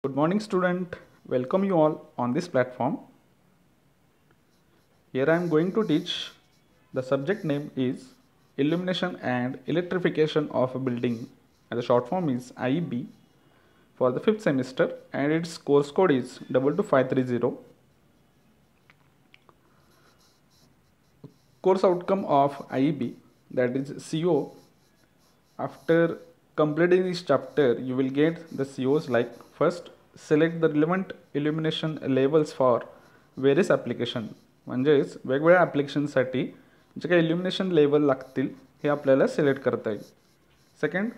Good morning student, welcome you all on this platform. Here I am going to teach, the subject name is Illumination and Electrification of a Building and the short form is IEB for the 5th semester and its course code is 22530. Course outcome of IEB, that is CO. After completing this chapter you will get the COs like first select the relevant illumination levels for various application, म्हणजेच वेगवेगळ्या ॲप्लिकेशनसाठी जे काही इल्युमिनेशन level लागतील हे आपल्याला select करता येईल. Second,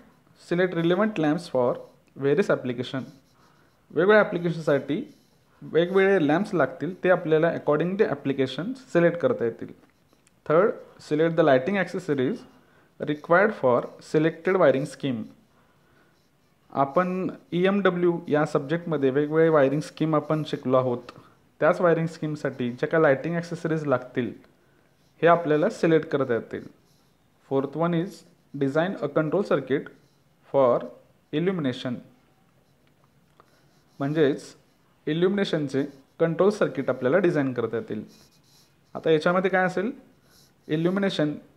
select relevant lamps for various application, वेगवेगळ्या ॲप्लिकेशनसाठी वेगवेगळे लॅम्प्स लागतील ते आपल्याला अकॉर्डिंग टू ॲप्लिकेशन सिलेक्ट करता येतील. Third, select the lighting accessories required for selected wiring scheme. आपण EMW या सब्जेक्टमध्ये वेगवेगळे वायरिंग स्कीम आपण शिकलो आहोत. त्याच वायरिंग स्कीमसाठी ज्या काही लाइटिंग ॲक्सेसरीज लागतील हे आपल्याला सिलेक्ट करता येतील. Fourth one is design a control circuit for illumination, म्हणजेच इल्युमिनेशनचे कंट्रोल सर्किट आपल्याला डिझाईन करता येतील. आता याच्यामध्ये काय असेल, इल्युमिनेशनचे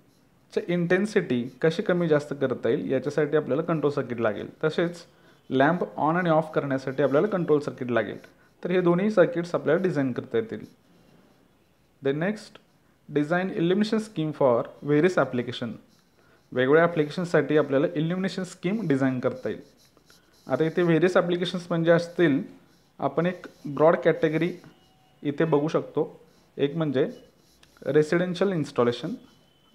इंटेन्सिटी कशी कमी जास्त करता येईल याच्यासाठी आपल्याला कंट्रोल सर्किट लागेल. तसेच लॅम्प ऑन आणि ऑफ करण्यासाठी आपल्याला कंट्रोल सर्किट लागेल. तर हे दोन्ही सर्किट्स आपल्याला डिझाईन करता येतील. Then next, design illumination scheme for various application, वेगवेगळ्या ॲप्लिकेशनसाठी आपल्याला इल्युमिनेशन स्कीम डिझाईन करता येईल. आता इथे व्हेरियस ॲप्लिकेशन्स म्हणजे असतील, आपण एक ब्रॉड कॅटेगरी इथे बघू शकतो. एक म्हणजे रेसिडेन्शियल इन्स्टॉलेशन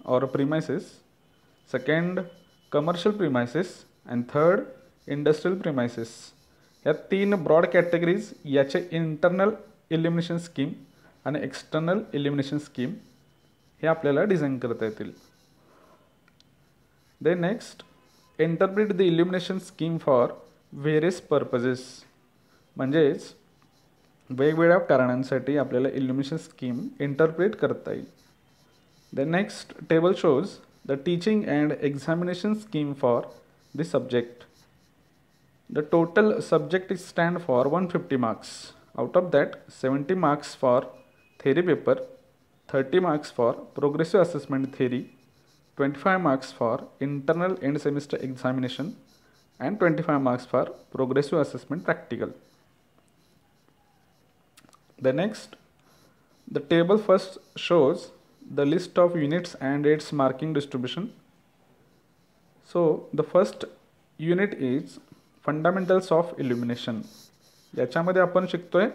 और premises, second commercial premises and third industrial premises. या तीन ब्रॉड कॅटेगरीज याचे इंटरनल इल्युमिनेशन स्कीम आणि एक्सटर्नल इल्युमिनेशन स्कीम हे आपल्याला डिझाईन करता येतील. Then next, interpret the illumination scheme for various purposes, म्हणजेच वेगवेगळ्या कारणांसाठी आपल्याला इल्युमिनेशन स्कीम इंटरप्रेट करता येईल. Then next table shows the teaching and examination scheme for this subject. The total subject is stand for 150 marks. Out of that 70 marks for theory paper, 30 marks for progressive assessment theory, 25 marks for internal end semester examination and 25 marks for progressive assessment practical. The next, the table first shows the list of units and its marking distribution. So the first unit is fundamentals of illumination. याच्यामध्ये आपण शिकतोय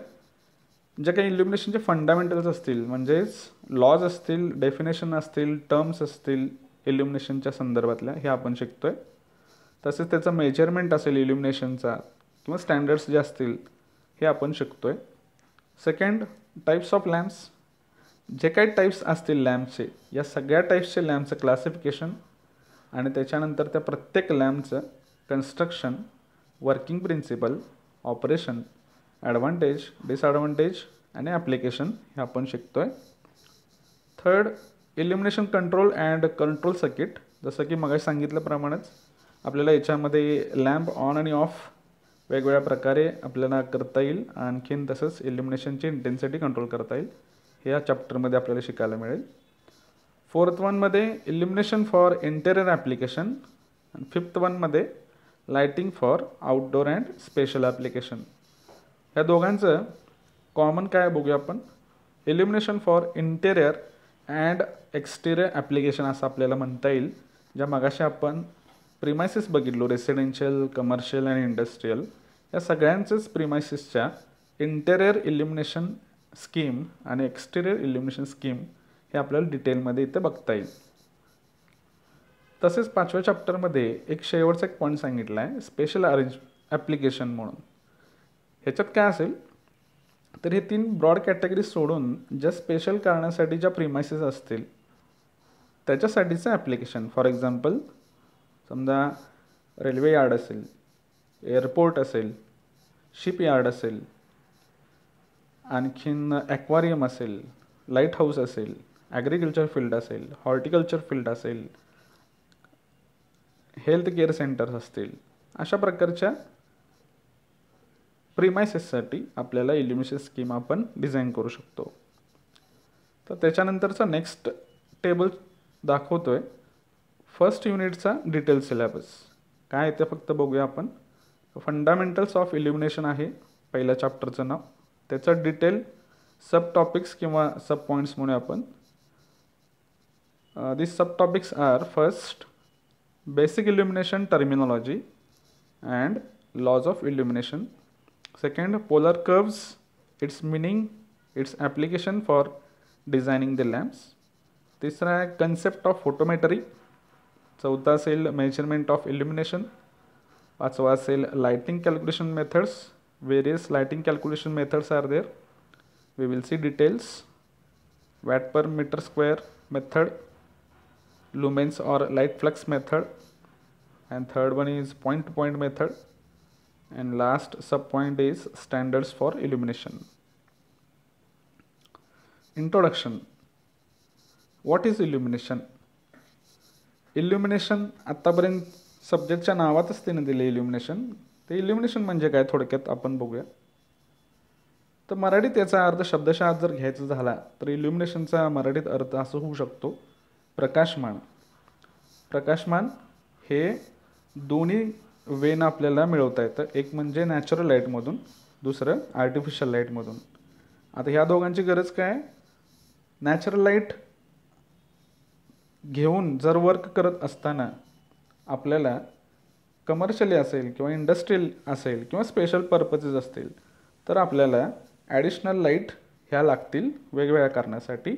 जे काही इल्युमिनेशनचे fundamentals असतील, म्हणजेच lodge असतील, definition असतील, terms असतील इल्युमिनेशनच्या संदर्भातल्या, हे आपण शिकतोय. तसेच त्याचं मेजरमेंट असेल इल्युमिनेशनचा किंवा स्टँडर्ड्स जे असतील हे आपण शिकतोय. सेकंड, टाईप्स ऑफ लॅम्प्स, जे काही टाईप्स असतील लॅम्पचे या सगळ्या टाईप्सचे लॅम्पचं क्लासिफिकेशन आणि त्याच्यानंतर त्या प्रत्येक लॅम्पचं construction, working principle, operation, advantage, disadvantage आणि ॲप्लिकेशन हे आपण शिकतोय. Third, illumination control and control circuit. जसं की मगाशी सांगितल्याप्रमाणेच आपल्याला याच्यामध्ये लॅम्प ऑन आणि ऑफ वेगवेगळ्या प्रकारे आपल्याला करता येईल. आणखीन तसंच इल्युमिनेशनची इंटेन्सिटी कंट्रोल करता येईल, हे या चॅप्टरमध्ये आपल्याला शिकायला मिळेल. फोर्थ वनमध्ये इल्युमिनेशन फॉर इंटेरियर ॲप्लिकेशन आणि फिफ्थ वनमध्ये lighting for outdoor and special application. ह्या दोघांचं कॉमन काय बघूया आपण. Illumination for interior and exterior application असं आपल्याला म्हणता येईल. ज्या मगाशी आपण प्रिमायसेस बघितलो, रेसिडेन्शियल, कमर्शियल आणि इंडस्ट्रियल, या सगळ्यांचंच प्रिमायसेसच्या इंटेरियर इल्युमिनेशन स्कीम आणि एक्सटेरियर इल्युमिनेशन स्कीम हे आपल्याला डिटेलमध्ये इथे बघता येईल. तसेच 5व्या चॅप्टरमध्ये एक शेवटचा एक पॉईंट सांगितला आहे, स्पेशल अरेंज ॲप्लिकेशन म्हणून. ह्याच्यात काय असेल तर हे तीन ब्रॉड कॅटेगरी सोडून ज्या स्पेशल कारणासाठी ज्या प्रिमायसेस असतील त्याच्यासाठीचं ॲप्लिकेशन. फॉर एक्झाम्पल, समजा रेल्वे यार्ड असेल, एअरपोर्ट असेल, शिप यार्ड असेल, आणखीन ॲक्वारियम असेल, लाईट हाऊस असेल, ॲग्रिकल्चर फील्ड असेल, हॉर्टिकल्चर फील्ड असेल, हेल्थ केअर सेंटर्स असतील, अशा प्रकारच्या प्रिमाइसेससाठी आपल्याला इल्युमिनेशन स्कीम आपण डिझाईन करू शकतो. तर त्याच्यानंतरचा नेक्स्ट टेबल दाखवतोय फर्स्ट युनिटचा डिटेल सिलेबस. काय ते फक्त बघूया आपण. फंडामेंटल्स ऑफ इल्युमिनेशन आहे पहिल्या चॅप्टरचं नाव. त्याचं डिटेल सब टॉपिक्स किंवा सब पॉईंट्स म्हणूया आपण. These subtopics are first basic illumination terminology and laws of illumination. Second, polar curves, its meaning, its application for designing the lamps. तिसरा आहे concept of photometry. चौथा असेल measurement of illumination. पाचवा असेल lighting calculation methods. Various lighting calculation methods are there. We will see details. Watt per meter square method, lumens or light flux method, and third one is point to point method, and last sub point is standards for illumination. Introduction. What is illumination? Illumination आतापर्यंत सब्जेक्टच्या नावातच त्याने दिले illumination. ते illumination म्हणजे काय थोडक्यात आपण बघूया. तर मराठीत याचा अर्थ शब्दशः जर घ्यायचा झाला तर illuminationचा मराठीत अर्थ असं होऊ शकतो प्रकाशमान. प्रकाशमान हे दोन्ही वेन आपल्याला मिळवता येतं. एक म्हणजे नॅचरल लाईटमधून, दुसरं आर्टिफिशियल लाईटमधून. आता ह्या दोघांची गरज काय? नॅचरल लाईट घेऊन जर वर्क करत असताना आपल्याला कमर्शियली असेल किंवा इंडस्ट्रियल असेल किंवा स्पेशल पर्पजेस असतील तर आपल्याला ॲडिशनल लाईट ह्या लागतील वेगवेगळ्या कारणासाठी.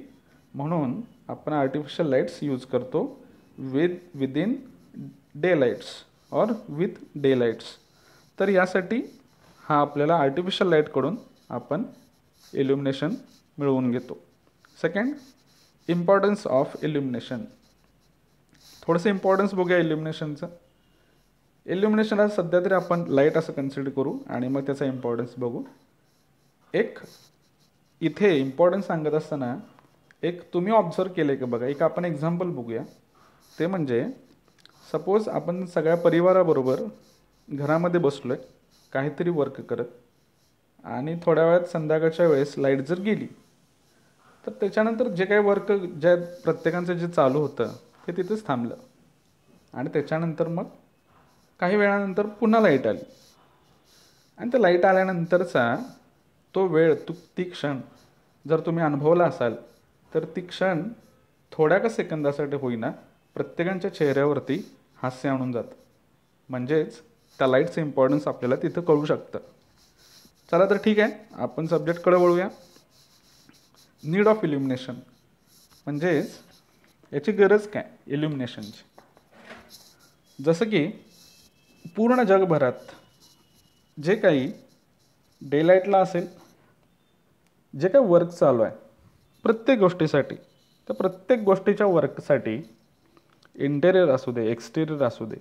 म्हणून आपण आर्टिफिशियल लाईट्स यूज करतो विदिन डे लाईट्स और विथ डे लाईट्स. तर यासाठी हा आपल्याला आर्टिफिशियल लाईटकडून आपण इल्युमिनेशन मिळवून घेतो. Second, importance of illumination. थोडंसं इम्पॉर्टन्स बघूया इल्युमिनेशनचं. इल्युमिनेशनला सध्या तरी आपण लाईट असं कन्सिडर करू आणि मग त्याचा इम्पॉर्टन्स बघू. एक इथे इम्पॉर्टन्स सांगत असताना एक तुम्ही ऑब्झर्व केलं आहे का बघा. एक आपण एक्झाम्पल बघूया. ते म्हणजे सपोज आपण सगळ्या परिवाराबरोबर घरामध्ये बसलो आहे काहीतरी वर्क करत आणि थोड्या वेळात संध्याकाळच्या वेळेस लाईट जर गेली तर त्याच्यानंतर जे काही वर्क ज्या प्रत्येकाचं जे चालू होतं ते तिथेच थांबलं आणि त्याच्यानंतर मग काही वेळानंतर पुन्हा लाईट आली आणि त्या लाईट आल्यानंतरचा तो वेळ ती क्षण जर तुम्ही अनुभवला असाल तर ती क्षण थोड्या का सेकंदासाठी होईना प्रत्येकाच्या चेहऱ्यावरती हास्य आणून जातं. म्हणजेच त्या लाईटचं इम्पॉर्टन्स आपल्याला तिथं कळू शकतं. चला तर ठीक आहे, आपण सब्जेक्टकडे वळूया. नीड ऑफ इल्युमिनेशन म्हणजेच याची गरज काय इल्युमिनेशनची. जसं की पूर्ण जगभरात जे काही डे लाईटला असेल, जे काही वर्क चालू आहे प्रत्येक गोष्टीसाठी, तर प्रत्येक गोष्टीच्या वर्कसाठी इंटेरियर असू दे एक्सटेरियर असू दे,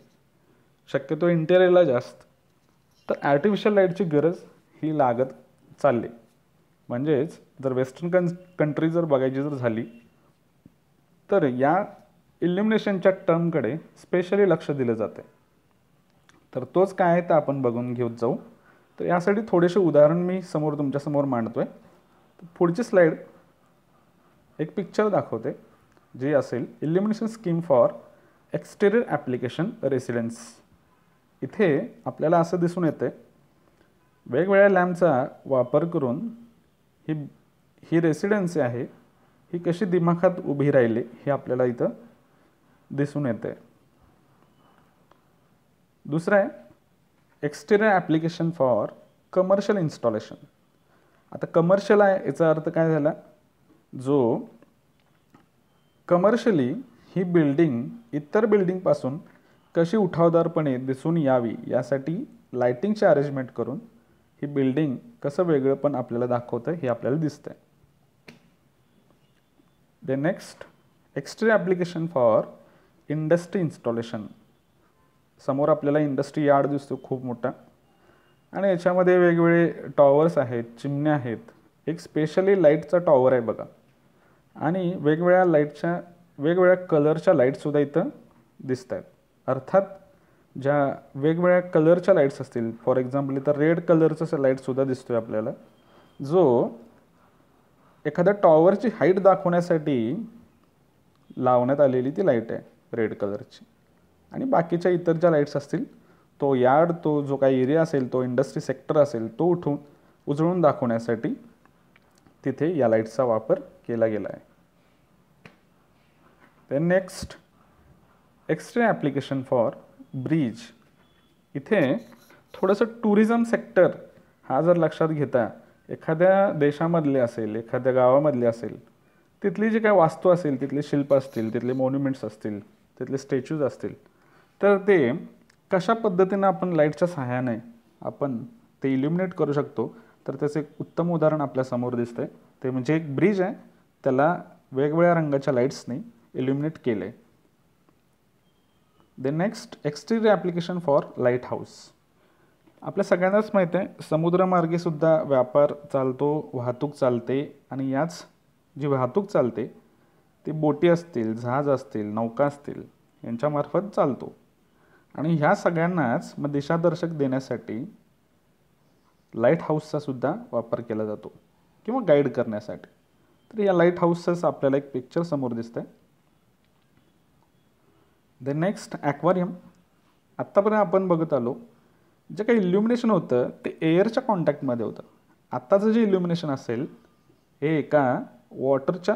शक्यतो इंटेरियरला जास्त, तर आर्टिफिशियल लाईटची गरज ही लागत चालली. म्हणजेच जर वेस्टर्न कंट्री जर बघायची जर झाली तर या इल्युमिनेशनच्या टर्मकडे स्पेशली लक्ष दिलं जाते. तर तोच काय आहे तर आपण बघून घेऊन जाऊ. तर यासाठी थोडेसे उदाहरण मी तुमच्यासमोर मांडतो आहे. पुढची स्लाईड एक पिक्चर दाखवते जी असेल illumination scheme for exterior application residence. इथे आपल्याला असं दिसून येते वेगवेगळ्या लॅम्पचा वापर करून ही रेसिडेन्सी आहे ही कशी दिमाखात उभी राहिली हे आपल्याला इथं दिसून येते. दुसरं आहे exterior application for commercial installation. आता कमर्शियल आहे याचा अर्थ काय झाला, जो कमर्शियली ही बिल्डिंग इतर बिल्डिंगपासून कशी उठावदारपणे दिसून यावी यासाठी लाइटिंगचे अरेंजमेंट करून ही बिल्डिंग कसं वेगळं पण आपल्याला दाखवतं हे आपल्याला दिसतंय. The next exterior application for industry installation. समोर आपल्याला इंडस्ट्री यार्ड दिसतो खूप मोठा आणि याच्यामध्ये वेगवेगळे टॉवर्स आहेत, चिमण्या आहेत. एक स्पेशली लाईटचा टॉवर आहे बघा आणि वेगवेगळ्या कलरच्या लाईटसुद्धा इथं दिसत आहेत. अर्थात ज्या वेगवेगळ्या कलरच्या लाईट्स असतील, फॉर एक्झाम्पल इथं रेड कलरचा लाईटसुद्धा दिसतोय आपल्याला, जो एखाद्या टॉवरची हाईट दाखवण्यासाठी लावण्यात आलेली ती लाईट आहे रेड कलरची. आणि बाकीच्या इतर ज्या लाईट्स असतील, तो यार्ड, तो जो काही एरिया असेल, तो इंडस्ट्री सेक्टर असेल, तो उजळून दाखवण्यासाठी तिथे या लाईट्सचा वापर केला गेला आहे. Then next, extra application for bridge. इथे थोडंसं टुरिझम सेक्टर हा जर लक्षात घेता, एखाद्या देशामधले असेल, एखाद्या गावामधले असेल, तिथली जी काय वास्तू असेल, तिथले शिल्प असतील, तिथले मॉन्युमेंट्स असतील, तिथले स्टॅच्यूज असतील, तर ते कशा पद्धतीनं आपण लाईटच्या सहाय्याने आपण ते इल्युमिनेट करू शकतो, तर त्याचं एक उत्तम उदाहरण आपल्यासमोर दिसतंय. ते म्हणजे एक ब्रिज आहे, त्याला वेगवेगळ्या रंगाच्या लाईट्सने इल्युमिनेट केलं आहे. Then next, exterior application for light house. आपल्या सगळ्यांनाच माहीत आहे, समुद्रमार्गेसुद्धा व्यापार चालतो, वाहतूक चालते, आणि याच जी वाहतूक चालते ती बोटी असतील, जहाज असतील, नौका असतील यांच्यामार्फत चालतो. आणि ह्या सगळ्यांनाच मग दिशादर्शक देण्यासाठी लाईट हाऊसचा सुद्धा वापर केला जातो किंवा गाईड करण्यासाठी. तर या लाईट हाऊसचंच आपल्याला एक पिक्चर समोर दिसतंय. The next, aquarium. आत्तापर्यंत आपण बघत आलो, जे काही इल्युमिनेशन होतं ते एअरच्या कॉन्टॅक्टमध्ये होतं. आत्ताचं जे इल्युमिनेशन असेल हे एका वॉटरच्या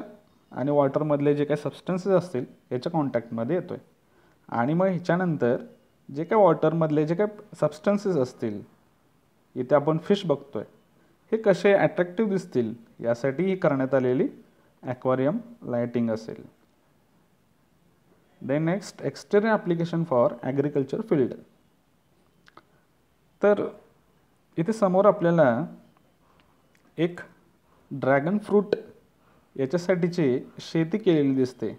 आणि वॉटरमधले जे काही सबस्टन्सेस असतील याच्या कॉन्टॅक्टमध्ये येतो आहे. आणि मग ह्याच्यानंतर जे काही वॉटरमधले जे काही सबस्टन्सेस असतील, इथे आपण फिश बघतो आहे, हे कसे ॲट्रॅक्टिव्ह दिसतील यासाठी ही करण्यात आलेली ॲक्वारियम लाईटिंग असेल. Then next, exterior application for agriculture field. तर इथे समोर आपल्याला एक ड्रॅगन फ्रूट याच्यासाठीची शेती केलेली दिसते.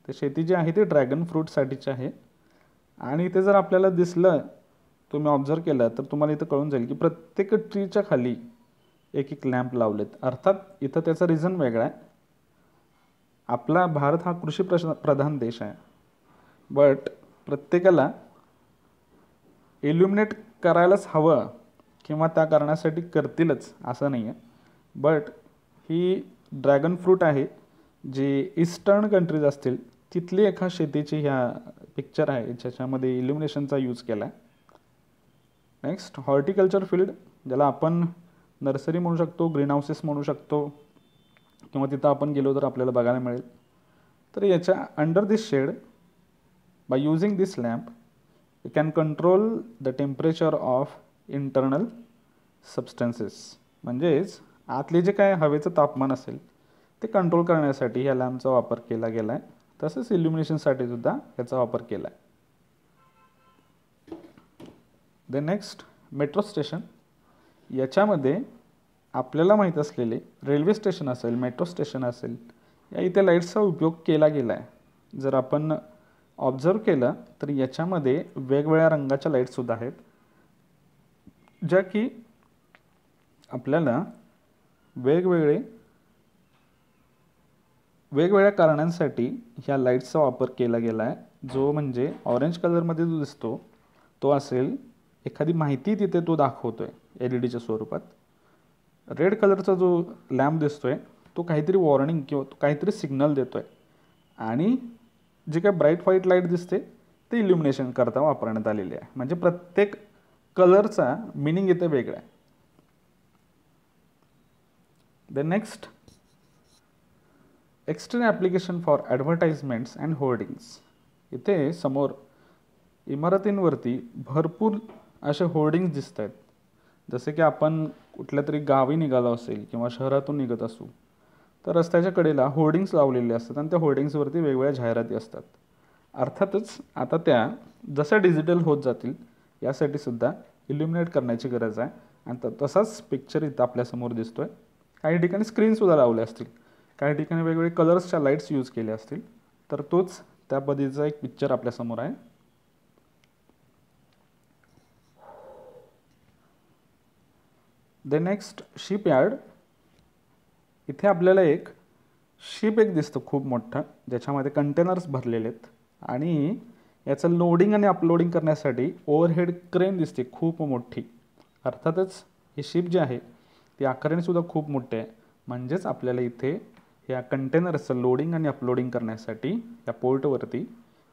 ते शेती जी आहे ती ड्रॅगन फ्रूटसाठीची आहे. आणि इथे जर आपल्याला दिसलं, तुम्ही ऑब्झर्व केलं, तर तुम्हाला इथं कळून जाईल की प्रत्येक ट्रीच्या खाली एक एक लॅम्प लावलेत. अर्थात इथं त्याचा रिझन वेगळा आहे. आपला भारत हा कृषी प्रधान देश आहे, बट प्रत्येकाला इल्युमिनेट करायलाच हवं किंवा त्या कारणासाठी करतीलच असं नाही आहे. बट ही ड्रॅगन फ्रूट आहे, जे ईस्टर्न कंट्रीज असतील तिथली एका शेतीची ह्या पिक्चर आहे, ज्याच्यामध्ये इल्युमिनेशनचा यूज केला आहे. नेक्स्ट, हॉर्टिकल्चर फील्ड, ज्याला आपण नर्सरी म्हणू शकतो, ग्रीन हाऊसेस म्हणू शकतो, किंवा तिथं आपण गेलो तर आपल्याला बघायला मिळेल. तर याच्या under this shade, by using this lamp, you can control the temperature of internal substances. म्हणजेच आतले जे काय हवेचं तापमान असेल ते कंट्रोल करण्यासाठी ह्या लॅम्पचा वापर केला गेला आहे. तसंच इल्युमिनेशनसाठी सुद्धा याचा वापर केला आहे. The next, metro station. याच्यामध्ये आपल्याला माहीत असलेले रेल्वे स्टेशन असेल, मेट्रो स्टेशन असेल, या इथे लाईट्सचा उपयोग केला गेला आहे. जर आपण ऑब्झर्व केलं तर याच्यामध्ये वेगवेगळ्या रंगाच्या लाईट्ससुद्धा आहेत, ज्या की आपल्याला वेगवेगळ्या कारणांसाठी ह्या लाईट्सचा वापर केला गेला आहे. जो म्हणजे ऑरेंज कलरमध्ये जो दिसतो तो असेल एखादी माहिती तिथे तो दाखवतोय LED च्या स्वरूपात. रेड कलरचा जो लॅम्प दिसतोय तो काहीतरी वॉर्निंग किंवा काहीतरी सिग्नल देतोय. आणि जे काय ब्राईट व्हाईट लाईट दिसते ते इल्युमिनेशन करता वापरण्यात आलेली आहे. म्हणजे प्रत्येक कलरचा मिनिंग इथे वेगळा आहे. The next, external application for advertisements and hoardings. इथे समोर इमारतींवरती भरपूर असे होर्डिंग्स दिसत आहेत. जसे की आपण कुठल्या तरी गावी निघालो असेल किंवा शहरातून निघत असू तर रस्त्याच्या कडेला होर्डिंग्स लावलेले असतात आणि त्या होर्डिंग्सवरती वेगवेगळ्या जाहिराती असतात. अर्थातच आता त्या जसं डिजिटल होत जातील यासाठी सुद्धा इल्युमिनेट करण्याची गरज आहे. आणि तसाच पिक्चर इथं आपल्यासमोर दिसतोय. काही ठिकाणी स्क्रीनसुद्धा लावले असतील, काही ठिकाणी वेगवेगळे कलर्सच्या लाईट्स यूज केले असतील. तर तोच त्या पद्धतीचा एक पिक्चर आपल्यासमोर आहे. The next, ship yard. इथे आपल्याला एक शिप दिसतं खूप मोठं, ज्याच्यामध्ये कंटेनर्स भरलेले आहेत. आणि याचं लोडिंग आणि अपलोडिंग करण्यासाठी ओव्हरहेड क्रेन दिसते खूप मोठी. अर्थातच ही शिप जी आहे ती आकाराने सुद्धा खूप मोठी आहे. म्हणजेच आपल्याला इथे या कंटेनरचं लोडिंग आणि अपलोडिंग करण्यासाठी या पोर्टवरती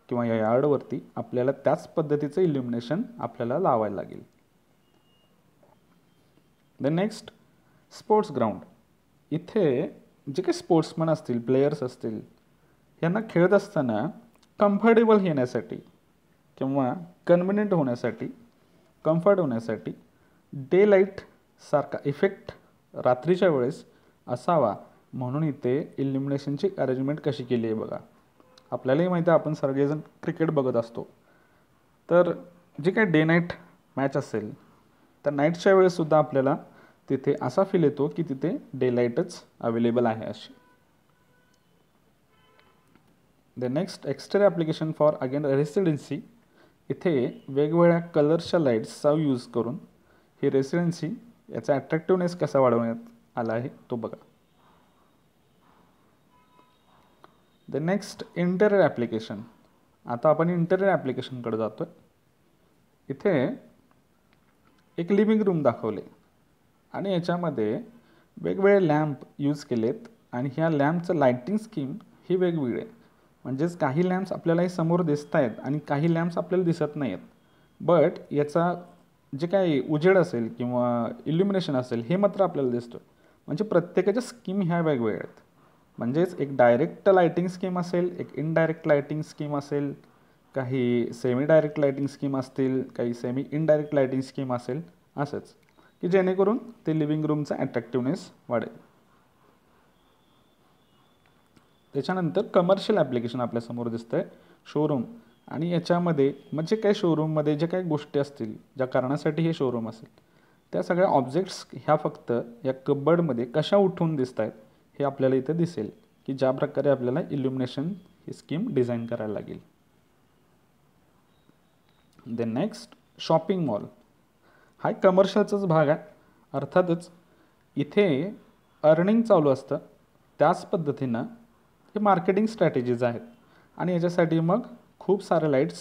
किंवा या यार्डवरती आपल्याला त्याच पद्धतीचं इल्युमिनेशन आपल्याला लावायला लागेल. The next, sports ground. इथे जे काही स्पोर्ट्समन असतील, प्लेयर्स असतील, यांना खेळत असताना कम्फर्टेबल येण्यासाठी किंवा कन्व्हिनियंट होण्यासाठी, कम्फर्ट होण्यासाठी डे लाईट सारखा इफेक्ट रात्रीच्या वेळेस असावा म्हणून इथे इल्युमिनेशनची अरेंजमेंट कशी केली आहे बघा. आपल्यालाही माहिती आहे, आपण सगळेजण क्रिकेट बघत असतो, तर जे काही डे नाईट मॅच असेल तर नाईटच्या वेळेससुद्धा आपल्याला तिथे असा फील येतो की तिथे डे लाईटच अवेलेबल आहे अशी. The next, exterior application for again residency. इथे वेगवेगळ्या कलर्सच्या लाईट्सचा यूज करून ही रेसिडेन्सी याचा अट्रॅक्टिव्हनेस कसा वाढवण्यात आला आहे तो बघा. The next, interior application. आता आपण इंटेरियर ॲप्लिकेशनकडे जातो आहे. इथे एक लिव्हिंग रूम दाखवले आणि याच्यामध्ये वेगवेगळे लॅम्प यूज केलेत आणि ह्या लॅम्पचं लाईटिंग स्कीम ही वेगवेगळी आहे. म्हणजेच काही लॅम्प्स आपल्याला समोर दिसत आहेत आणि काही लॅम्प्स आपल्याला दिसत नाही आहेत, बट याचा जे काही उजेड असेल किंवा इल्युमिनेशन असेल हे मात्र आपल्याला दिसतं. म्हणजे प्रत्येकाच्या स्कीम ह्या वेगवेगळ्या आहेत. म्हणजेच एक डायरेक्ट लाईटिंग स्कीम असेल, एक इनडायरेक्ट लाईटिंग स्कीम असेल, काही सेमी डायरेक्ट लाईटिंग स्कीम असतील, काही सेमी इनडायरेक्ट लाईटिंग स्कीम असेल, असंच की जेणेकरून ते लिव्हिंग रूमचा अट्रॅक्टिव्हनेस वाढेल. त्याच्यानंतर कमर्शियल ॲप्लिकेशन आपल्यासमोर दिसतं आहे, शोरूम. आणि याच्यामध्ये म्हणजे काही शोरूममध्ये जे काही गोष्टी असतील, ज्या कारणासाठी हे शोरूम असेल, त्या सगळ्या ऑब्जेक्ट्स ह्या फक्त या कबर्डमध्ये कशा उठून दिसत आहेत हे आपल्याला इथे दिसेल की ज्या प्रकारे आपल्याला इल्युमिनेशन ही स्कीम डिझाईन करायला लागेल. The next, shopping mall. हा एक कमर्शियलचाच भाग आहे. अर्थातच इथे अर्निंग चालू असतं, त्याच पद्धतीनं हे मार्केटिंग स्ट्रॅटेजीज आहेत आणि याच्यासाठी मग खूप सारे लाईट्स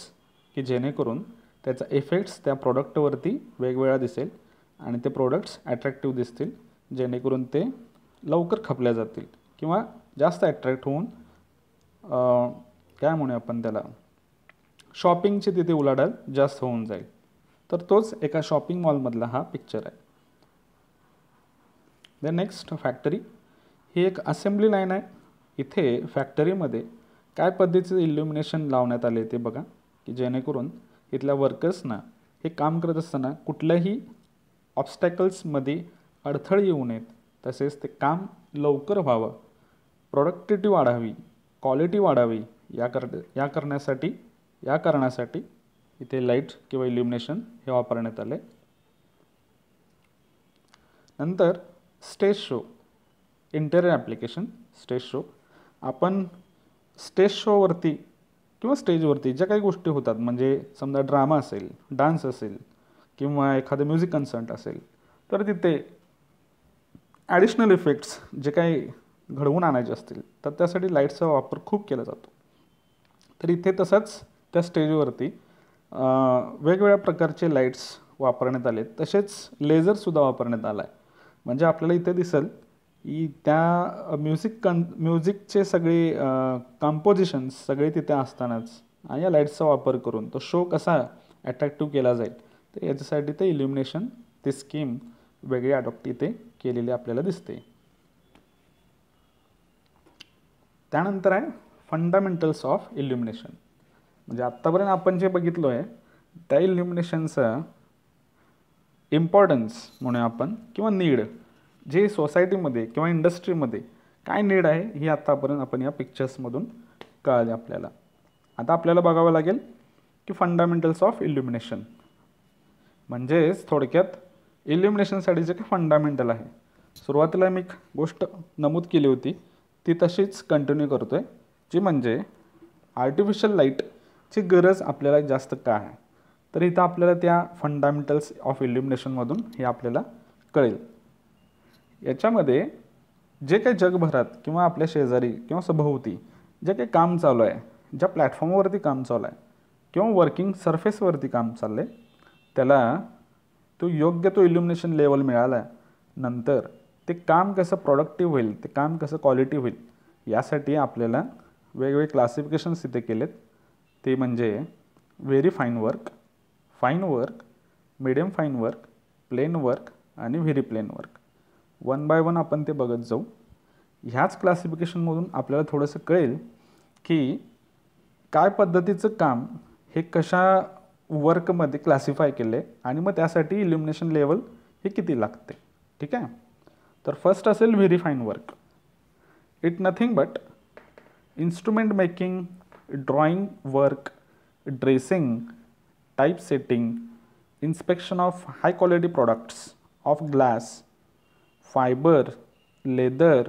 की जेणेकरून त्याचा इफेक्ट्स त्या प्रोडक्टवरती वेगवेगळा दिसेल आणि ते प्रोडक्ट्स ॲट्रॅक्टिव्ह दिसतील, जेणेकरून ते लवकर खपल्या जातील किंवा जास्त ॲट्रॅक्ट होऊन काय म्हणूया आपण त्याला, शॉपिंगची तिथे उलाढाल जास्त होऊन जाईल. तर तोच एका शॉपिंग मॉलमधला हा पिक्चर आहे. The next, factory. ही एक असेंब्ली लाईन आहे. इथे फॅक्टरीमध्ये काय पद्धतीचं इल्युमिनेशन लावण्यात आले ते बघा की जेणेकरून इथल्या वर्कर्सना हे काम करत असताना कुठल्याही ऑब्स्टॅकल्समध्ये अडथळे येऊ नयेत, तसेच ते काम लवकर व्हावं, प्रोडक्टिव्हिटी वाढावी, क्वालिटी वाढावी या कारणासाठी इथे लाईट किंवा इल्युमिनेशन हे वापरण्यात आले. नंतर stage show, interior application. Stage show, आपण स्टेज शोवरती किंवा स्टेजवरती ज्या काही गोष्टी होतात, म्हणजे समजा ड्रामा असेल, डान्स असेल किंवा एखादं म्युझिक कन्सर्ट असेल, तर तिथे ॲडिशनल इफेक्ट्स जे काही घडवून आणायचे असतील तर त्यासाठी लाईट्सचा वापर खूप केला जातो. तर इथे तसंच त्या स्टेजवरती वेगवेगळ्या प्रकारचे लाईट्स वापरण्यात आले, तसेच लेझरसुद्धा वापरण्यात आला आहे. म्हणजे आपल्याला इथे दिसेल की त्या म्युझिकचे सगळे कंपोजिशन्स सगळे तिथे असतानाच आणि या लाईट्सचा वापर करून तो शो कसा अट्रॅक्टिव्ह केला जाईल, तर याच्यासाठी ते इल्युमिनेशन, ते स्कीम वेगळी अडॉप्ट इथे केलेली आपल्याला दिसते. त्यानंतर आहे फंडामेंटल्स ऑफ इल्युमिनेशन. म्हणजे आत्तापर्यंत आपण जे बघितलो आहे त्या इल्युमिनेशनचा इम्पॉर्टन्स म्हणूया आपण किंवा नीड, जे सोसायटीमध्ये किंवा इंडस्ट्रीमध्ये काय नीड आहे ही आत्तापर्यंत आपण या पिक्चर्समधून कळले आपल्याला. आता आपल्याला बघावं लागेल की फंडामेंटल्स ऑफ इल्युमिनेशन म्हणजेच थोडक्यात इल्युमिनेशनसाठी जे काही फंडामेंटल आहे. सुरुवातीला मी एक गोष्ट नमूद केली होती ती तशीच कंटिन्यू करतो आहे, जी म्हणजे आर्टिफिशियल लाईटची गरज आपल्याला जास्त का आहे. तर इथं आपल्याला त्या फंडामेंटल्स ऑफ इल्युमिनेशनमधून हे आपल्याला कळेल. याच्यामध्ये जे काही जगभरात किंवा आपल्या शेजारी किंवा सभोवती जे काही काम चालू आहे, ज्या प्लॅटफॉर्मवरती काम चालू आहे, किंवा वर्किंग सरफेसवरती काम चाललं आहे त्याला योग्य तो इल्युमिनेशन लेवल मिळाला नंतर ते काम कसं प्रोडक्टिव्ह होईल, ते काम कसं क्वालिटी होईल, यासाठी आपल्याला वेगवेगळे क्लासिफिकेशन्स इथे केलेत. ते म्हणजे very fine work, medium fine work, plain work आणि very plain work. One by one आपण ते बघत जाऊ. ह्याच क्लासिफिकेशनमधून आपल्याला थोडंसं कळेल की काय पद्धतीचं काम हे कशा वर्कमध्ये क्लासिफाय केलं आहे आणि मग त्यासाठी इल्युमिनेशन लेवल हे किती लागते. ठीक आहे. तर फर्स्ट असेल very fine work. It nothing but instrument making, drawing work, dressing, type setting, inspection of high quality products of glass, fiber, leather,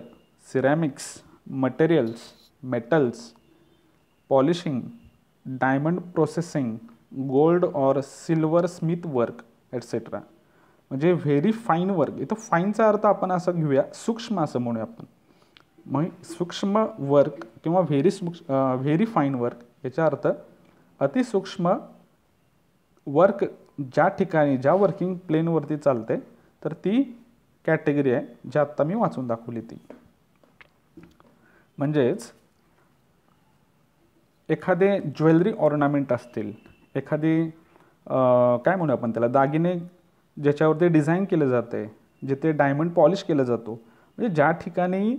ceramics, materials, metals, polishing, diamond processing, gold or silver smith work etc. म्हणजे very fine work. इथं फाईनचा अर्थ आपण असं घेऊया, सूक्ष्म असं म्हणूया आपण. मग सूक्ष्म वर्क किंवा व्हेरी फाईन वर्क याचा अर्थ अतिसूक्ष्म वर्क ज्या ठिकाणी ज्या वर्किंग प्लेनवरती चालते तर ती कॅटेगरी आहे जी आत्ता मी वाचून दाखवली ती. म्हणजेच एखादे ज्वेलरी ऑर्नामेंट असतील, एखादी काय म्हणू आपण त्याला, दागिने ज्याच्यावरती डिझाईन केलं जाते, जिथे डायमंड पॉलिश केलं जातो, म्हणजे ज्या ठिकाणी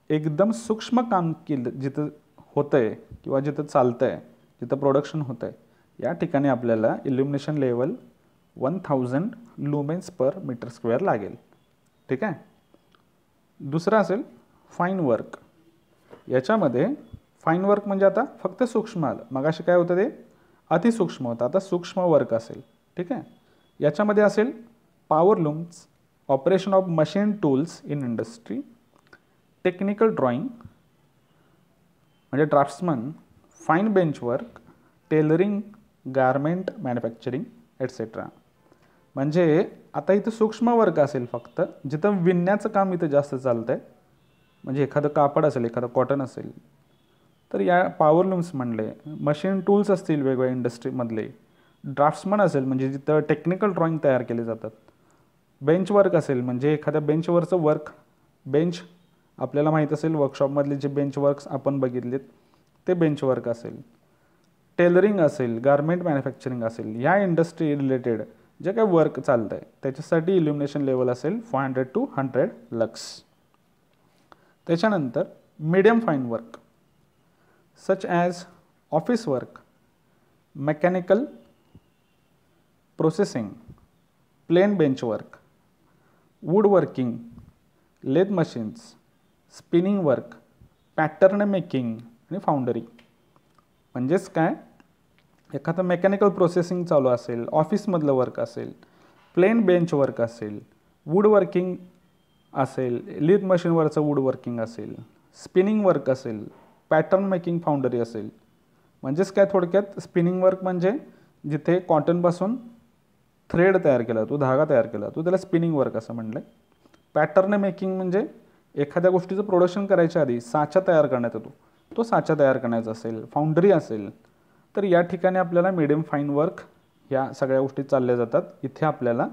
एकदम सूक्ष्म काम केलं जिथं होतं आहे किंवा जिथं चालतं आहे, जिथं प्रोडक्शन होतं आहे, या ठिकाणी आपल्याला इल्युमिनेशन लेवल 1000 लुमेन्स पर मीटर स्क्वेअर लागेल. ठीक आहे. दुसरं असेल फाईन वर्क. याच्यामध्ये फाईन वर्क म्हणजे आता फक्त सूक्ष्म आलं, मगाशी काय होतं ते अतिसूक्ष्म होतं, आता सूक्ष्म वर्क असेल. ठीक आहे. याच्यामध्ये असेल power looms, operation of machine tools in industry, technical drawing म्हणजे draftsman, fine bench work, tailoring, garment manufacturing etcetera. म्हणजे आता इथं सूक्ष्म वर्क असेल फक्त, जिथं विणण्याचं काम इथं जास्त चालतं आहे, म्हणजे एखादं कापड असेल, एखादं कॉटन असेल तर या पॉवर लूम्स म्हणले. मशीन टूल्स असतील वेगवेगळ्या इंडस्ट्रीमधले. ड्राफ्ट्समन असेल म्हणजे जिथं टेक्निकल ड्रॉइंग तयार केले जातात. बेंच वर्क असेल म्हणजे एखाद्या बेंचवरचं वर्क, बेंच आपल्याला माहीत असेल वर्कशॉपमधले जे बेंच वर्क्स आपण बघितलेत ते बेंच वर्क असेल. टेलरिंग असेल, गारमेंट मॅन्युफॅक्चरिंग असेल, या इंडस्ट्री रिलेटेड जे काय वर्क चालतं आहे त्याच्यासाठी इल्युमिनेशन लेवल असेल 400 to 100 लक्स. त्याच्यानंतर medium fine work such as office work, mechanical processing, plain bench work, wood working, lathe machines, spinning work, pattern making आणि फाउंडरी. म्हणजेच काय, एखादं मेकॅनिकल प्रोसेसिंग चालू असेल, ऑफिसमधलं वर्क असेल, प्लेन बेंच वर्क असेल, वूड वर्किंग असेल, लीथ मशीनवरचं वूड वर्किंग असेल, स्पिनिंग वर्क असेल, पॅटर्न मेकिंग फाउंडरी असेल. म्हणजेच काय थोडक्यात स्पिनिंग वर्क म्हणजे जिथे कॉटनपासून थ्रेड तयार केला तो, धागा तयार केला तो, त्याला स्पिनिंग वर्क असं म्हणलं आहे. पॅटर्न मेकिंग म्हणजे एखाद्या गोष्टीचं प्रोडक्शन करायच्या आधी साचा तयार करण्यात येतो, तो साचा तयार करण्याचा असेल. फाउंडरी असेल तर या ठिकाणी आपल्याला मीडियम फाईन वर्क या सगळ्या गोष्टी चालल्या जातात. इथे आपल्याला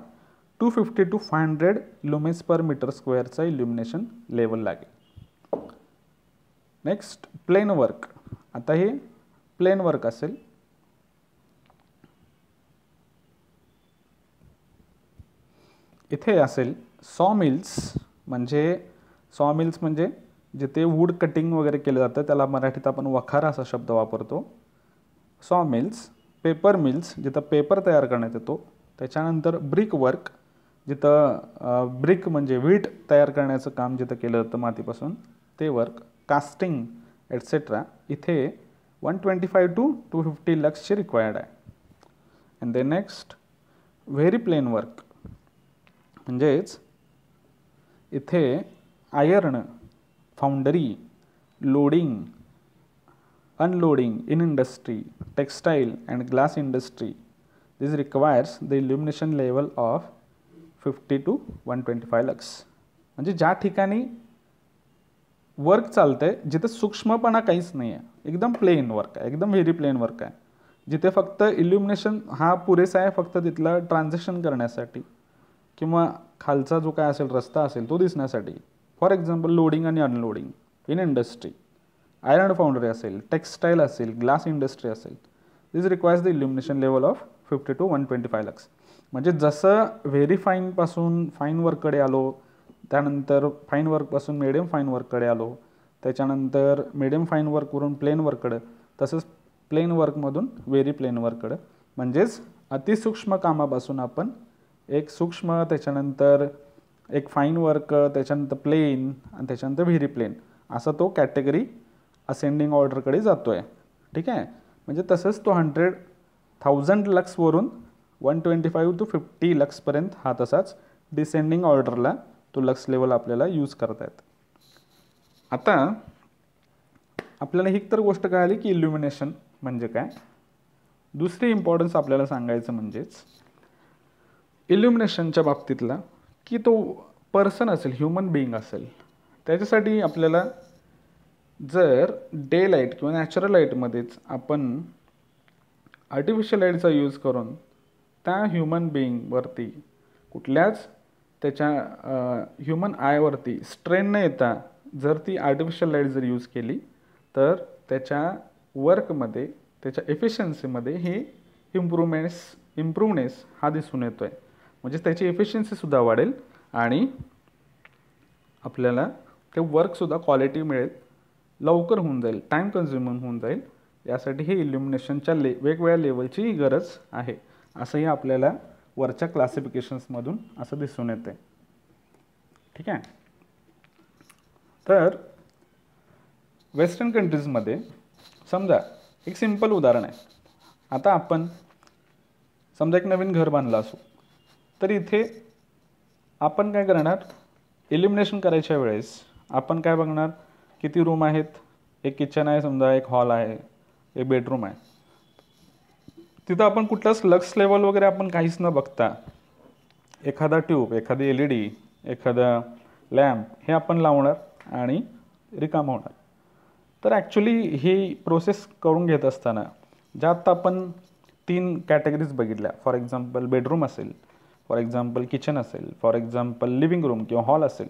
250 to 500 लुमेन्स पर मीटर स्क्वेअरचा इल्युमिनेशन लेवल लागेल. Next plain work. आता हे प्लेन वर्क असेल. इथे असेल सॉ मिल्स. म्हणजे जिथे वूड कटिंग वगैरे केलं जातं त्याला मराठीत आपण वखार असा शब्द वापरतो. सॉ मिल्स. पेपर मिल्स जिथं पेपर तयार करण्यात येतो. त्याच्यानंतर ब्रिक वर्क जिथं ब्रिक म्हणजे वीट तयार करण्याचं काम जिथं केलं जातं मातीपासून ते वर्क. Casting etcetera. इथे 125 to 250 लक्सची रिक्वायर्ड आहे. And then next very plain work. म्हणजेच इथे iron, foundry, loading, unloading in industry, textile and glass industry. This requires the illumination level of 50 to 125 lux. म्हणजे ज्या ठिकाणी वर्क चालतंय जिथं सूक्ष्मपणा काहीच नाही आहे, एकदम प्लेन वर्क आहे, एकदम व्हेरी प्लेन वर्क आहे, जिथे फक्त इल्युमिनेशन हा पुरेसा आहे फक्त तिथला ट्रान्झॅक्शन करण्यासाठी किंवा खालचा जो काय असेल रस्ता असेल तो दिसण्यासाठी. फॉर एक्झाम्पल लोडिंग आणि unloading in industry, iron foundry असेल, टेक्स्टाईल असेल, ग्लास इंडस्ट्री असेल, this requires the illumination level of 50 to 125 lux. म्हणजे जसं व्हेरी फाईनपासून फाईन वर्ककडे आलो, त्यानंतर फाईन वर्कपासून मिडियम फाईन वर्ककडे आलो, त्याच्यानंतर मिडियम फाईन वर्कवरून प्लेन वर्ककडं, तसंच प्लेन वर्कमधून व्हेरी प्लेन वर्ककडं. म्हणजेच अतिसूक्ष्म कामापासून आपण एक सूक्ष्म, त्याच्यानंतर एक फाईन वर्क, त्याच्यानंतर प्लेन आणि त्याच्यानंतर व्हेरी प्लेन, असा तो कॅटेगरी असेंडिंग ऑर्डरकडे जातो आहे. ठीक आहे. म्हणजे तसंच तो 100,000 लक्सवरून 125 to 50 लक्सपर्यंत हा तसाच डिसेंडिंग ऑर्डरला तो लक्स लेवल आपल्याला यूज करता येतं. आता आपल्याला ही तर गोष्ट कळाली की इल्युमिनेशन म्हणजे काय. दुसरी इम्पॉर्टन्स आपल्याला सांगायचं म्हणजेच इल्युमिनेशनच्या बाबतीतला की तो पर्सन असेल, ह्युमन बिईंग असेल, त्याच्यासाठी आपल्याला जर डे लाईट किंवा नॅचरल लाईटमध्येच आपण आर्टिफिशियल लाईटचा यूज करून त्या ह्युमन बिईंगवरती कुठल्याच त्याच्या ह्युमन आयवरती स्ट्रेन न येता जर ती आर्टिफिशियल लाईट जर यूज केली तर त्याच्या वर्कमध्ये, त्याच्या एफिशियन्सीमध्ये ही इम्प्रूवनेस हा दिसून येतो आहे. म्हणजे त्याची एफिशियन्सीसुद्धा वाढेल आणि आपल्याला ते वर्कसुद्धा क्वालिटी मिळेल, लवकर होऊन जाईल, टाईम कन्झ्युमिंग होऊन जाईल. यासाठी हे इल्युमिनेशनच्या वेगवेगळ्या लेवलची गरज आहे, असंही आपल्याला वरच्या क्लासिफिकेशन्समधून असं दिसून येते. ठीक आहे. तर वेस्टर्न कंट्रीजमध्ये समजा एक सिंपल उदाहरण आहे. आता आपण समजा एक नवीन घर बांधलं असू तर इथे आपण काय करणार, इल्युमिनेशन करायच्या वेळेस आपण काय बघणार, किती रूम आहेत, एक किचन आहे समजा, एक हॉल आहे, एक बेडरूम आहे. तिथं आपण कुठलाच लक्स लेवल वगैरे आपण काहीच न बघता एखादा ट्यूब, एखादी LED, एखादा लॅम्प हे आपण लावणार आणि रिकामं होणार. तर ॲक्च्युली ही प्रोसेस करून घेत असताना ज्या आत्ता आपण 3 कॅटेगरीज बघितल्या, फॉर एक्झाम्पल बेडरूम असेल, फॉर एक्झाम्पल किचन असेल, फॉर एक्झाम्पल लिव्हिंग रूम किंवा हॉल असेल,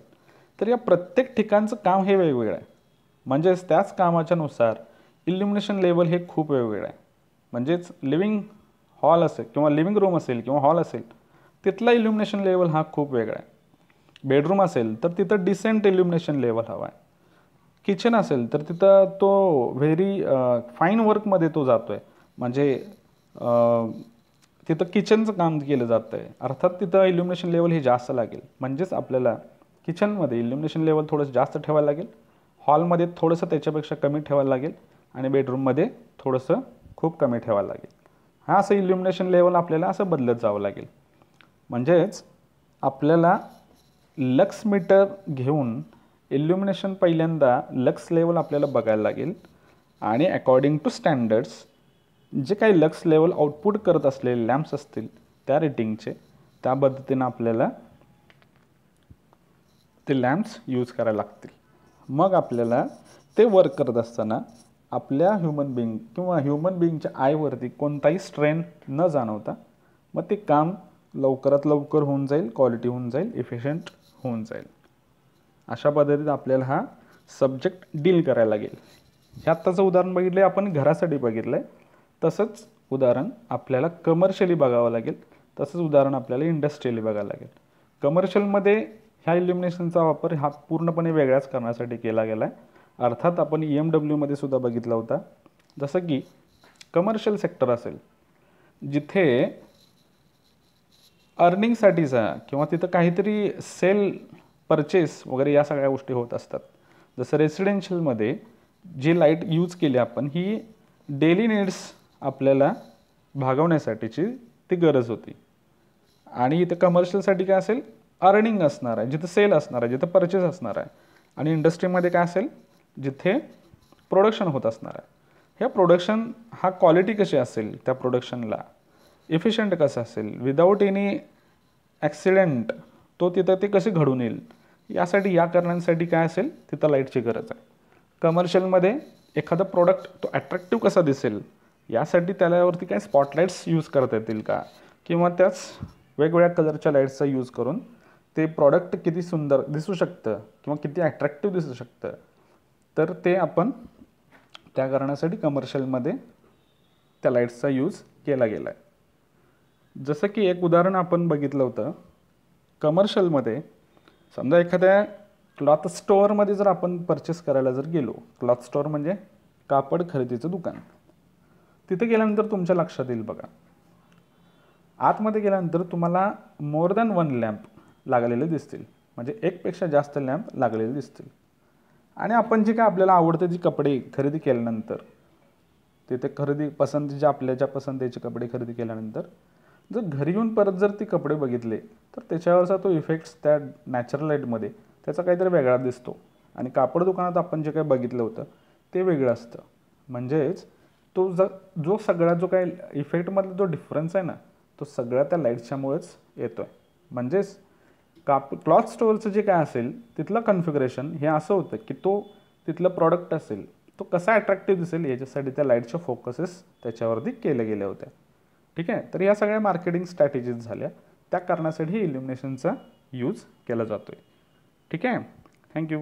तर या प्रत्येक ठिकाणचं काम हे वेगवेगळं आहे. म्हणजेच त्याच कामाच्या नुसार इल्युमिनेशन लेवल हे खूप वेगवेगळं आहे. म्हणजेच लिव्हिंग हॉल असेल किंवा लिव्हिंग रूम असेल किंवा हॉल असेल, तिथला इल्युमिनेशन लेवल हा खूप वेगळा आहे. बेडरूम असेल तर तिथं डिसेंट इल्युमिनेशन लेवल हवा आहे. किचन असेल तर तिथं तो व्हेरी फाईन वर्कमध्ये तो जातो आहे. म्हणजे तिथं किचनचं काम केलं जातं आहे, अर्थात तिथं इल्युमिनेशन लेवल हे जास्त लागेल. म्हणजेच आपल्याला किचनमध्ये इल्युमिनेशन लेवल थोडंसं जास्त ठेवायला लागेल, हॉलमध्ये थोडंसं त्याच्यापेक्षा कमी ठेवायला लागेल आणि बेडरूममध्ये थोडंसं खूप कमी ठेवायला लागेल. हा असं इल्युमिनेशन लेवल आपल्याला असं बदलत जावं लागेल. म्हणजेच आपल्याला लक्स मीटर घेऊन इल्युमिनेशन पहिल्यांदा लक्स लेवल आपल्याला बघायला लागेल आणि अकॉर्डिंग टू स्टँडर्ड्स जे काही लक्स लेवल आउटपुट करत असलेले लॅम्प्स असतील त्या रेटिंगचे, त्या पद्धतीनं आपल्याला ते लॅम्प्स यूज करायला लागतील. मग आपल्याला ते वर्क करत असताना आपल्या ह्युमन बिईंग किंवा ह्युमन बिईंगच्या आयवरती कोणताही स्ट्रेन न जाणवता मग ते काम लवकरात लवकर होऊन जाईल, क्वालिटी होऊन जाईल, इफिशियंट होऊन जाईल. अशा पद्धतीत आपल्याला हा सब्जेक्ट डील करायला लागेल. हे आत्ताचं उदाहरण बघितलं आहे आपण, घरासाठी बघितलं आहे. तसंच उदाहरण आपल्याला कमर्शियली बघावं लागेल, तसंच उदाहरण आपल्याला इंडस्ट्रियली बघायला लागेल. कमर्शियलमध्ये ह्या इल्युमिनेशनचा वापर हा पूर्णपणे वेगळ्याच कारणासाठी केला गेला आहे. अर्थात आपण EMWमध्ये सुद्धा बघितला होता. जसं की कमर्शियल सेक्टर असेल जिथे अर्निंगसाठीचा किंवा तिथं काहीतरी सेल परचेस वगैरे या सगळ्या गोष्टी होत असतात. जसं रेसिडेन्शियलमध्ये जी लाईट यूज केली आपण ही डेली नीड्स आपल्याला भागवण्यासाठीची ती गरज होती. आणि इथं कमर्शियलसाठी काय असेल, अर्निंग असणार आहे, जिथं सेल असणार आहे, जिथं परचेस असणार आहे. आणि इंडस्ट्रीमध्ये काय असेल, जिथे प्रोडक्शन होत असणार आहे. ह्या प्रोडक्शन हा क्वालिटी कशी असेल, त्या प्रोडक्शनला इफिशियंट कसं असेल, विदाऊट एनी ॲक्सिडेंट तो तिथं ते कसे घडून येईल, यासाठी या कारणांसाठी काय असेल, तिथं लाईटची गरज आहे. कमर्शियलमध्ये एखादा प्रोडक्ट तो ॲट्रॅक्टिव्ह कसा दिसेल, यासाठी त्याच्यावरती काय स्पॉटलाईट्स यूज करता येतील का, किंवा त्याच वेगवेगळ्या कलरच्या लाईट्सचा यूज करून ते प्रॉडक्ट किती सुंदर दिसू शकतं किंवा किती ॲट्रॅक्टिव्ह दिसू शकतं, तर ते आपण त्या कारणासाठी कमर्शियलमध्ये त्या लाईट्सचा यूज केला गेला आहे. जसं की एक उदाहरण आपण बघितलं होतं, कमर्शियलमध्ये समजा एखाद्या क्लॉथ स्टोअरमध्ये जर आपण परचेस करायला जर गेलो, क्लॉथ स्टोअर म्हणजे कापड खरेदीचं दुकान, तिथे गेल्यानंतर तुमच्या लक्षात येईल बघा, आतमध्ये गेल्यानंतर तुम्हाला मोर दॅन 1 लॅम्प लागलेले दिसतील, म्हणजे एकपेक्षा जास्त लॅम्प लागलेले दिसतील. आणि आपण जे काय आपल्याला आवडते जी कपडे खरेदी केल्यानंतर, तिथे पसंतीचे आपल्या ज्या पसंतीचे कपडे खरेदी केल्यानंतर जर घरी येऊन परत जर ती कपडे बघितले, तर त्याच्यावरचा तो इफेक्ट्स त्या नॅचरल लाईटमध्ये त्याचा काहीतरी वेगळा दिसतो. आणि कापड दुकानात आपण जे काही बघितलं होतं ते वेगळं असतं. म्हणजेच तो जो सगळा जो काही इफेक्टमधला जो डिफरन्स आहे ना, तो सगळा त्या लाईटच्यामुळेच येतो आहे. म्हणजेच क्लॉथ स्टोअरचं जे काय असेल तिथलं कन्फिगरेशन हे असं होतं की तो तिथलं प्रॉडक्ट असेल तो कसा अट्रॅक्टिव्ह दिसेल याच्यासाठी त्या लाईटच्या फोकसेस त्याच्यावरती केल्या गेल्या होत्या. ठीक आहे. तर या सगळ्या मार्केटिंग स्ट्रॅटेजीज झाल्या, त्या कारणासाठी इल्युमिनेशनचा यूज केला जातो आहे. ठीक आहे. थँक्यू.